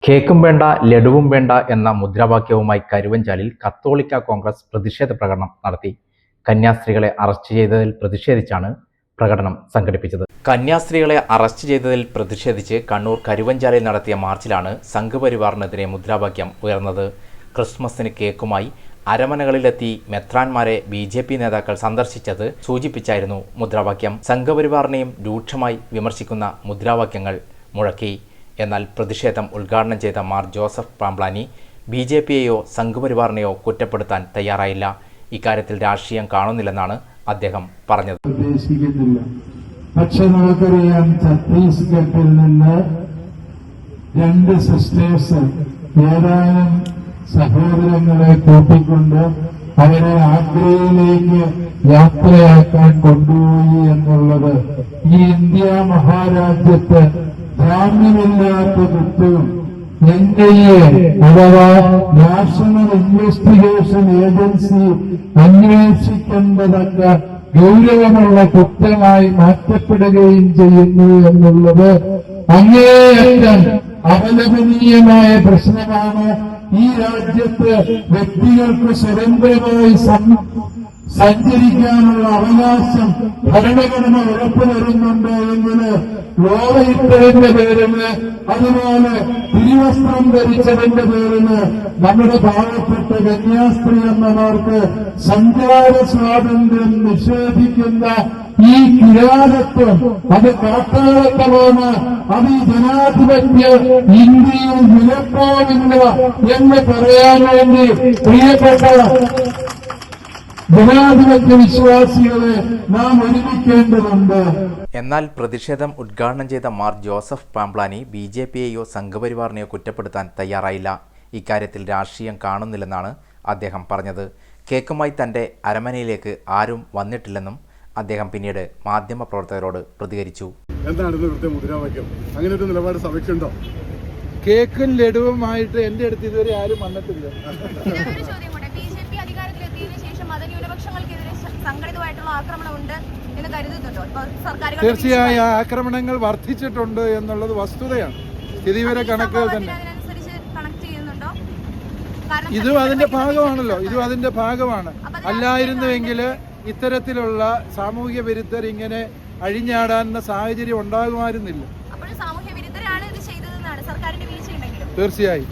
കേക്കും വേണ്ട ലഡുവും വേണ്ട എന്ന മുദ്രാവാക്യവുമായി കരുവഞ്ചാലിൽ കത്തോലിക്ക കോൺഗ്രസ് പ്രതിഷേധ പ്രകടനം നടത്തി. കന്യാസ്ത്രീകളെ അറസ്റ്റ് ചെയ്തതിൽ പ്രതിഷേധിച്ചാണ് പ്രകടനം സംഘടിപ്പിച്ചത്. കന്യാസ്ത്രീകളെ അറസ്റ്റ് ചെയ്തതിൽ പ്രതിഷേധിച്ച് കണ്ണൂർ കരുവഞ്ചാലിൽ നടത്തിയ മാർച്ചിലാണ് സംഘപരിവാറിനെതിരെ മുദ്രാവാക്യം ഉയർന്നത്. ക്രിസ്മസിന് കേക്കുമായി അരമനകളിലെത്തി മെത്രാന്മാരെ BJP നേതാക്കൾ സന്ദർശിച്ചത് സൂചിപ്പിച്ചായിരുന്നു മുദ്രാവാക്യം. സംഘപരിവാറിനെയും രൂക്ഷമായി വിമർശിക്കുന്ന മുദ്രാവാക്യങ്ങൾ മുഴക്കി. എന്നാൽ പ്രതിഷേധം ഉദ്ഘാടനം ചെയ്ത മാർ ജോസഫ് പാംപ്ലാനി BJPയെയോ സംഘപരിവാറിനെയോ കുറ്റപ്പെടുത്താൻ തയ്യാറായില്ല. ഇക്കാര്യത്തിൽ രാഷ്ട്രീയം കാണുന്നില്ലെന്നാണ് അദ്ദേഹം പറഞ്ഞത്. പക്ഷെ നമുക്കറിയാം, ഛത്തീസ്ഗഡിൽ നിന്ന് 2 സിസ്റ്റേഴ്സ് ഏതാനും സഹോദരങ്ങളെ കൂട്ടിക്കൊണ്ട് അവരെ ആഗ്രയിലേക്ക് യാത്രയാക്കാൻ കൊണ്ടുപോയി എന്നുള്ളത് ഈ ഇന്ത്യ മഹാരാജ്യത്ത് ജാമ്യമില്ലാത്ത കുറ്റവും NIA അഥവാ നാഷണൽ ഇൻവെസ്റ്റിഗേഷൻ ഏജൻസി അന്വേഷിക്കേണ്ടതല്ല ഗൗരവമുള്ള കുറ്റമായി മാറ്റപ്പെടുകയും ചെയ്യുന്നു എന്നുള്ളത് അങ്ങേയറ്റം അപലപനീയമായ പ്രശ്നമാണ്. ഈ രാജ്യത്ത് വ്യക്തികൾക്ക് സ്വതന്ത്രമായി സഞ്ചരിക്കാനുള്ള അവകാശം ഭരണഘടന ഉറപ്പുവരുന്നുണ്ട് എന്നത് ലോകയിട്ടതിന്റെ പേരിന്, അതുപോലെ തിരുവസ്ത്രം ധരിച്ചതിന്റെ പേരിന് നമ്മുടെ പാവപ്പെട്ട കന്യാസ്ത്രീ എന്നവർക്ക് സഞ്ചാര സ്വാതന്ത്ര്യം നിഷേധിക്കുന്ന ഈ കിരാതത്വം, അത് കാട്ടാളത്വമാണ്. അത് ഈ ജനാധിപത്യ ഇന്ത്യയിൽ വിലപ്പോവില്ല എന്ന് പറയാൻ വേണ്ടി പ്രിയപ്പെട്ട ജനാധിപത്യ വിശ്വാസികളെ നാം ഒരുമിക്കേണ്ടതുണ്ട്. എന്നാൽ പ്രതിഷേധം ഉദ്ഘാടനം ചെയ്ത മാർ ജോസഫ് പാംപ്ലാനി BJPയെയോ സംഘപരിവാറിനെയോ കുറ്റപ്പെടുത്താൻ തയ്യാറായില്ല. ഇക്കാര്യത്തിൽ രാഷ്ട്രീയം കാണുന്നില്ലെന്നാണ് അദ്ദേഹം പറഞ്ഞത്. കേക്കുമായി തന്റെ അരമനയിലേക്ക് ആരും വന്നിട്ടില്ലെന്നും അദ്ദേഹം പിന്നീട് മാധ്യമപ്രവർത്തകരോട് പ്രതികരിച്ചു. എന്താണ് ഇവിടുത്തെ മുദ്രാവാക്യം? അങ്ങനെ ഒരു നിലപാട് സഭയ്ക്കുണ്ടോ? കേക്കും ലഡുവുമായിട്ട് എന്റെ അടുത്ത് ഇതുവരെ ആരും വന്നിട്ടില്ല. തീർച്ചയായും ആക്രമണങ്ങൾ വർദ്ധിച്ചിട്ടുണ്ട് എന്നുള്ളത് വസ്തുതയാണ്. സ്ഥിതിവിവര കണക്കുകൾ തന്നെ ഇതും അതിന്റെ ഭാഗമാണ്. അല്ലായിരുന്നുവെങ്കിൽ ഇത്തരത്തിലുള്ള സാമൂഹിക വിരുദ്ധർ ഇങ്ങനെ അഴിഞ്ഞാടാനുള്ള സാഹചര്യം ഉണ്ടാകുമായിരുന്നില്ല. തീർച്ചയായും.